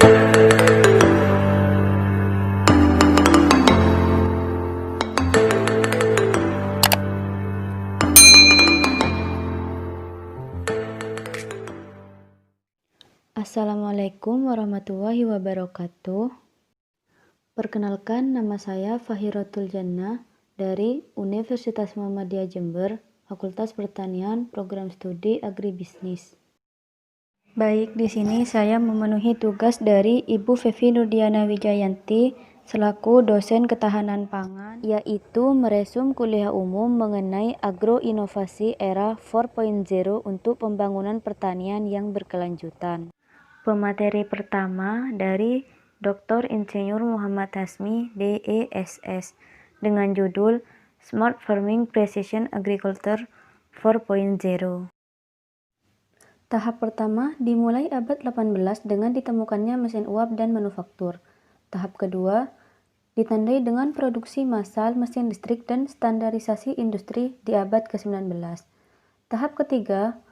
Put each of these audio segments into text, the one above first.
Assalamualaikum warahmatullahi wabarakatuh. Perkenalkan, nama saya Fahiratul Jannah dari Universitas Muhammadiyah Jember, Fakultas Pertanian, Program Studi Agribisnis. Baik, di sini saya memenuhi tugas dari Ibu Fevi Nurdiana Wijayanti selaku dosen ketahanan pangan, yaitu meresum kuliah umum mengenai agroinovasi era 4.0 untuk pembangunan pertanian yang berkelanjutan. Pemateri pertama dari Dr. Insinyur Muhammad Hasmi, DESS, dengan judul Smart Farming Precision Agriculture 4.0. Tahap pertama dimulai abad 18 dengan ditemukannya mesin uap dan manufaktur. Tahap kedua ditandai dengan produksi massal mesin listrik dan standarisasi industri di abad ke-19. Tahap ketiga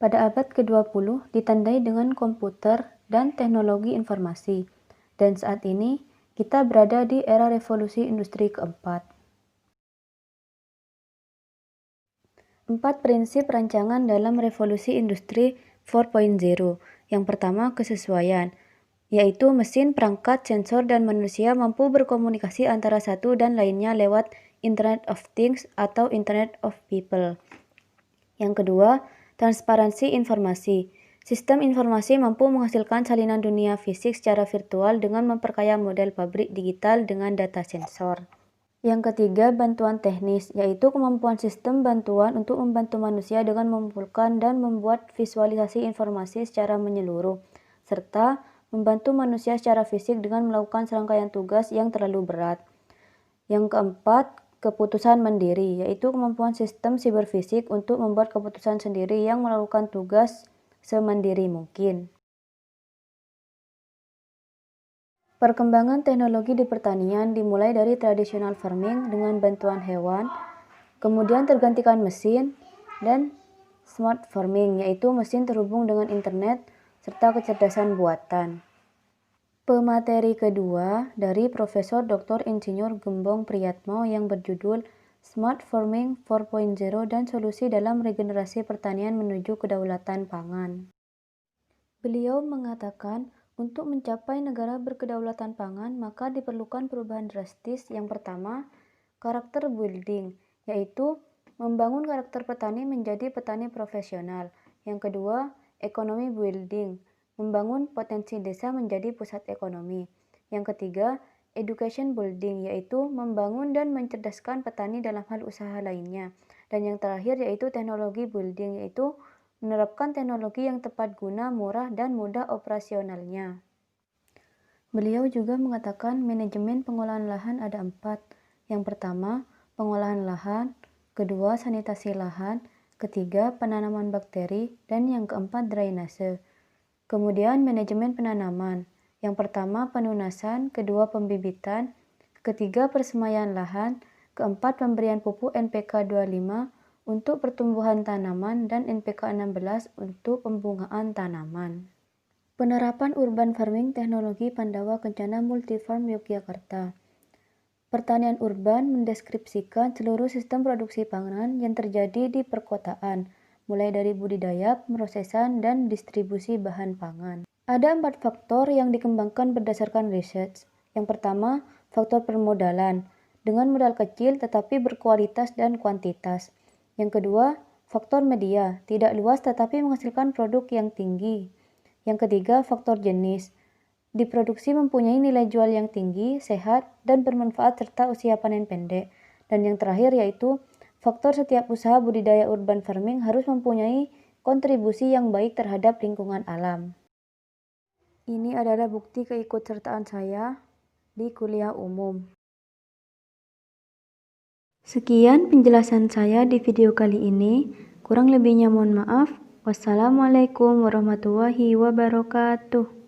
pada abad ke-20 ditandai dengan komputer dan teknologi informasi, dan saat ini kita berada di era revolusi industri keempat. 4 prinsip rancangan dalam revolusi industri 4.0. Yang pertama, kesesuaian, yaitu mesin, perangkat, sensor, dan manusia mampu berkomunikasi antara satu dan lainnya lewat Internet of Things atau Internet of People. Yang kedua, transparansi informasi. Sistem informasi mampu menghasilkan salinan dunia fisik secara virtual dengan memperkaya model pabrik digital dengan data sensor. Yang ketiga, bantuan teknis, yaitu kemampuan sistem bantuan untuk membantu manusia dengan mengumpulkan dan membuat visualisasi informasi secara menyeluruh, serta membantu manusia secara fisik dengan melakukan serangkaian tugas yang terlalu berat. Yang keempat, keputusan mandiri, yaitu kemampuan sistem siberfisik untuk membuat keputusan sendiri yang melakukan tugas semandiri mungkin. Perkembangan teknologi di pertanian dimulai dari traditional farming dengan bantuan hewan, kemudian tergantikan mesin, dan smart farming, yaitu mesin terhubung dengan internet, serta kecerdasan buatan. Pemateri kedua dari Profesor Dr. Insinyur Gembong Priyatmo yang berjudul Smart Farming 4.0 dan Solusi dalam Regenerasi Pertanian Menuju Kedaulatan Pangan. Beliau mengatakan, untuk mencapai negara berkedaulatan pangan, maka diperlukan perubahan drastis. Yang pertama, karakter building, yaitu membangun karakter petani menjadi petani profesional. Yang kedua, ekonomi building, membangun potensi desa menjadi pusat ekonomi. Yang ketiga, education building, yaitu membangun dan mencerdaskan petani dalam hal usaha lainnya. Dan yang terakhir yaitu teknologi building, yaitu menerapkan teknologi yang tepat guna, murah, dan mudah operasionalnya. Beliau juga mengatakan manajemen pengolahan lahan ada 4. Yang pertama, pengolahan lahan, kedua, sanitasi lahan, ketiga, penanaman bakteri, dan yang keempat, drainase. Kemudian manajemen penanaman, yang pertama penunasan, kedua pembibitan, ketiga persemaian lahan, keempat pemberian pupuk NPK 25 untuk pertumbuhan tanaman dan NPK 16 untuk pembungaan tanaman. Penerapan urban farming teknologi Pandawa Kencana Multifarm Yogyakarta. Pertanian urban mendeskripsikan seluruh sistem produksi pangan yang terjadi di perkotaan, mulai dari budidaya, pemrosesan, dan distribusi bahan pangan. Ada 4 faktor yang dikembangkan berdasarkan research. Yang pertama, faktor permodalan, dengan modal kecil tetapi berkualitas dan kuantitas. Yang kedua, faktor media, tidak luas tetapi menghasilkan produk yang tinggi. Yang ketiga, faktor jenis, diproduksi mempunyai nilai jual yang tinggi, sehat, dan bermanfaat serta usia panen pendek. Dan yang terakhir yaitu faktor setiap usaha budidaya urban farming harus mempunyai kontribusi yang baik terhadap lingkungan alam. Ini adalah bukti keikutsertaan saya di kuliah umum. Sekian penjelasan saya di video kali ini. Kurang lebihnya mohon maaf. Wassalamualaikum warahmatullahi wabarakatuh.